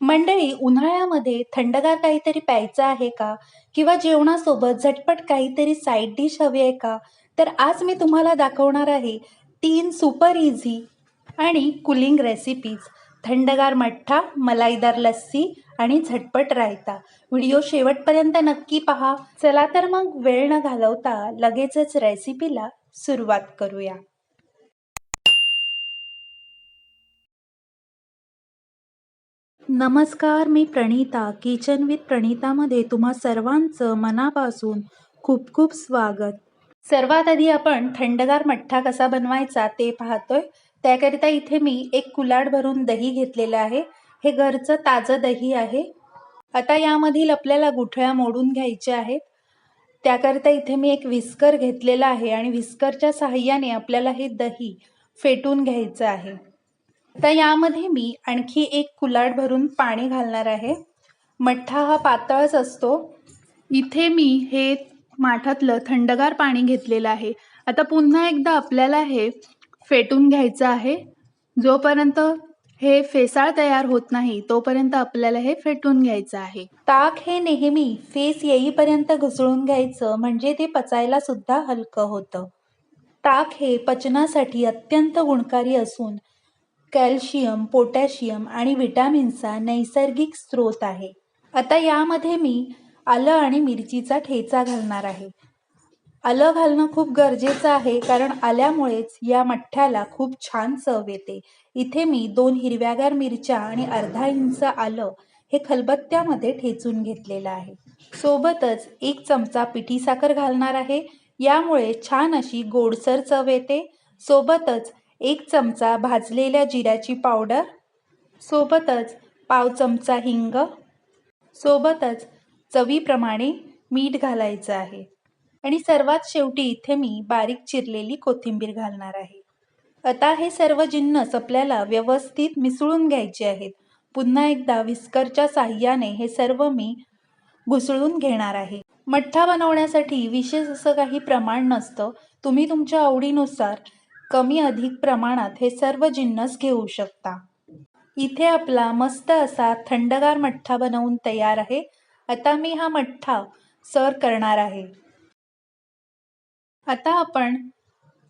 मंडळी, उन्हाळ्यामध्ये थंडगार काहीतरी प्यायचं आहे का? किंवा जेवणासोबत झटपट काहीतरी साइड डिश हवी आहे का? तर आज मी तुम्हाला दाखवणार आहे 3 सुपर इझी आणि कूलिंग रेसिपीज. थंडगार मठ्ठा, मलाईदार लस्सी आणि झटपट रायता. व्हिडिओ शेवटपर्यंत नक्की पहा. चला तर मग वेळ न घालवता लगेचच रेसिपीला सुरुवात करूया. नमस्कार, मी प्रणीता. किचन विथ प्रणीतामध्ये तुम्हा सर्वांचं मनापासून खूप खूप स्वागत. सर्वात आधी आपण थंडगार मठ्ठा कसा बनवायचा ते पाहतोय. त्याकरिता इथे मी एक कुलाड भरून दही घेतलेलं आहे. हे घरचं ताजं दही आहे. आता यामधील आपल्याला गुठळ्या मोडून घ्यायच्या आहेत. त्याकरिता इथे मी एक व्हिस्कर घेतलेला आहे आणि व्हिस्करच्या साहाय्याने आपल्याला हे दही फेटून घ्यायचं आहे. आता यामध्ये मी आणखी एक कुलाड भरून पाणी घालणार आहे. मठ्ठा हा पातळच असतो. इथे मी हे माठातलं थंडगार पाणी घेतलेलं आहे. आता पुन्हा एकदा आपल्याला हे फेटून घ्यायचं आहे. जोपर्यंत हे फेसाळ तयार होत नाही तोपर्यंत आपल्याला हे फेटून घ्यायचं आहे. ताक हे नेहमी फेस येईपर्यंत घुसळून घ्यायचं, म्हणजे ते पचायला सुद्धा हलकं होतं. ताक हे पचनासाठी अत्यंत गुणकारी असून कॅल्शियम, पोटॅशियम आणि व्हिटॅमिनचा नैसर्गिक स्रोत आहे. आता यामध्ये मी आलं आणि मिरचीचा ठेचा घालणार आहे. आलं घालणं खूप गरजेचं आहे, कारण आल्यामुळेच या मठ्ठ्याला खूप छान चव येते. इथे मी 2 हिरव्यागार मिरच्या आणि अर्धा इंच आलं हे खलबत्त्यामध्ये ठेचून घेतलेलं आहे. सोबतच 1 चमचा पिठी साखर घालणार आहे. यामुळे छान अशी गोडसर चव येते. सोबतच 1 चमचा भाजलेल्या जिऱ्याची पावडर, सोबतच पाव चमचा हिंग, सोबतच चवीप्रमाणे मीठ घालायचं आहे. आणि सर्वात शेवटी इथे मी बारीक चिरलेली कोथिंबीर घालणार आहे. आता हे सर्व जिन्नस आपल्याला व्यवस्थित मिसळून घ्यायचे आहेत. पुन्हा एकदा व्हिस्करच्या साहाय्याने हे सर्व मी घुसळून घेणार आहे. मठ्ठा बनवण्यासाठी विशेष असं काही प्रमाण नसतं. तुम्ही तुमच्या आवडीनुसार कमी अधिक प्रमाणात हे सर्व जिन्नस घेऊ शकता. इथे आपला मस्त असा थंडगार मठ्ठा बनवून तयार आहे. आता मी हा मठ्ठा सर्व करणार आहे. आता आपण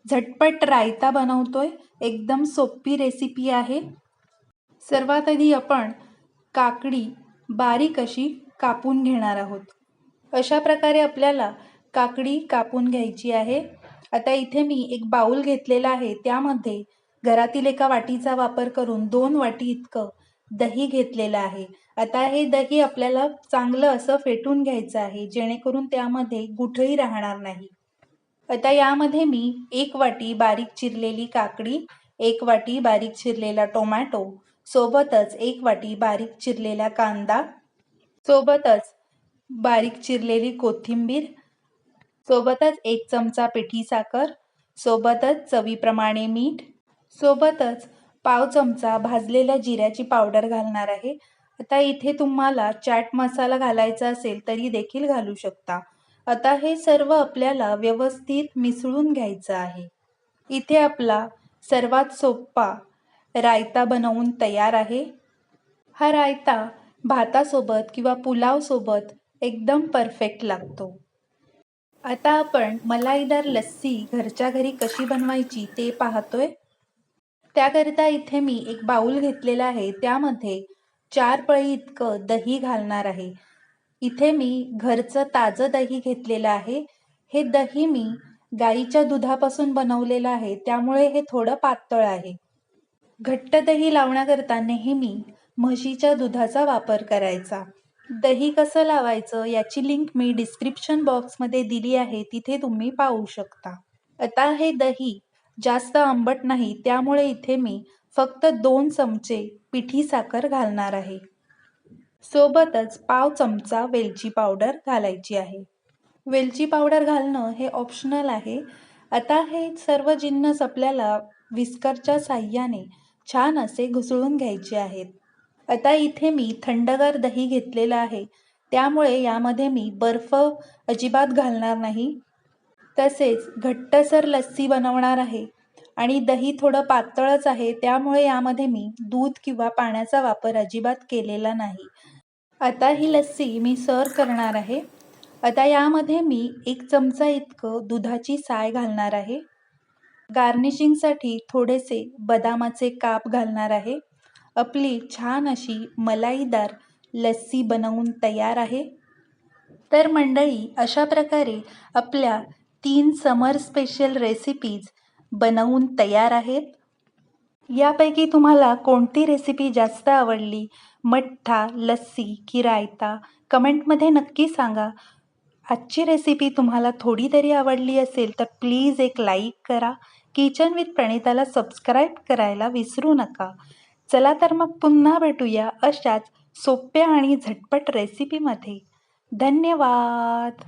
झटपट रायता बनवतोय. एकदम सोपी रेसिपी आहे. सर्वात आधी आपण काकडी बारीक अशी कापून घेणार आहोत. अशा प्रकारे आपल्याला काकडी कापून घ्यायची आहे. आता इथे मी एक बाउल घेतलेला आहे. त्यामध्ये घरातील एका वाटीचा वापर करून 2 वाटी इतकं दही घेतलेलं आहे. आता हे दही आपल्याला चांगलं असं फेटून घ्यायचं आहे, जेणेकरून त्यामध्ये गुठळी राहणार नाही. आता यामध्ये मी 1 वाटी बारीक चिरलेली काकडी, 1 वाटी बारीक चिरलेला टोमॅटो, सोबतच 1 वाटी बारीक चिरलेला कांदा, सोबतच बारीक चिरलेली कोथिंबीर, सोबतच 1 चमचा पिठी साखर, सोबतच चवीप्रमाणे मीठ, सोबतच पाव चमचा भाजलेल्या जिऱ्याची पावडर घालणार आहे. आता इथे तुम्हाला चाट मसाला घालायचा असेल तरी देखील घालू शकता. आता हे सर्व आपल्याला व्यवस्थित मिसळून घ्यायचं आहे. इथे आपला सर्वात सोपा रायता बनवून तयार आहे. हा रायता भातासोबत किंवा पुलावसोबत एकदम परफेक्ट लागतो. आता आपण मलाईदार लस्सी घरच्या घरी कशी बनवायची ते पाहतोय. त्याकरिता इथे मी एक बाउल घेतलेला आहे. त्यामध्ये 4 पळी इतकं दही घालणार आहे. इथे मी घरचं ताजं दही घेतलेलं आहे. हे दही मी गाईच्या दुधापासून बनवलेलं आहे, त्यामुळे हे थोडं पातळ आहे. घट्ट दही लावण्याकरता नेहमी म्हशीच्या दुधाचा वापर करायचा. दही कसं लावायचं याची लिंक मी डिस्क्रिप्शन बॉक्समध्ये दिली आहे, तिथे तुम्ही पाहू शकता. आता हे दही जास्त आंबट नाही, त्यामुळे इथे मी फक्त 2 चमचे पिठी साखर घालणार आहे. सोबतच पाव चमचा वेलची पावडर घालायची आहे. वेलची पावडर घालणं हे ऑप्शनल आहे. आता हे सर्व जिन्नस आपल्याला व्हिस्करच्या साहाय्याने छान असे घुसळून घ्यायचे आहेत. आता इथे मी थंडगार दही घेतलेलं आहे, त्यामुळे यामध्ये मी बर्फ अजिबात घालणार नाही. तसेच घट्टसर लस्सी बनवणार आहे आणि दही थोडं पातळच आहे, त्यामुळे यामध्ये मी दूध किंवा पाण्याचा वापर अजिबात केलेला नाही. आता ही लस्सी मी सर्व करणार आहे. आता यामध्ये मी 1 चमचा इतकं दुधाची साय घालणार आहे. गार्निशिंगसाठी थोडेसे बदामाचे काप घालणार आहे. आपली छान अशी मलाईदार लस्सी बनवून तयार आहे. तर मंडळी, अशा प्रकारे आपल्या 3 समर स्पेशल रेसिपीज बनवून तयार आहेत. यापैकी तुम्हाला कोणती रेसिपी जास्त आवडली? मठ्ठा, लस्सी की रायता? कमेंटमध्ये नक्की सांगा. आजची रेसिपी तुम्हाला थोडी तरी आवडली असेल तर प्लीज एक लाईक करा. किचन विथ प्रणिताला सबस्क्राईब करायला विसरू नका. चला तर मग पुन्हा भेटूया अशाच सोप्या आणि झटपट रेसिपीमध्ये. धन्यवाद.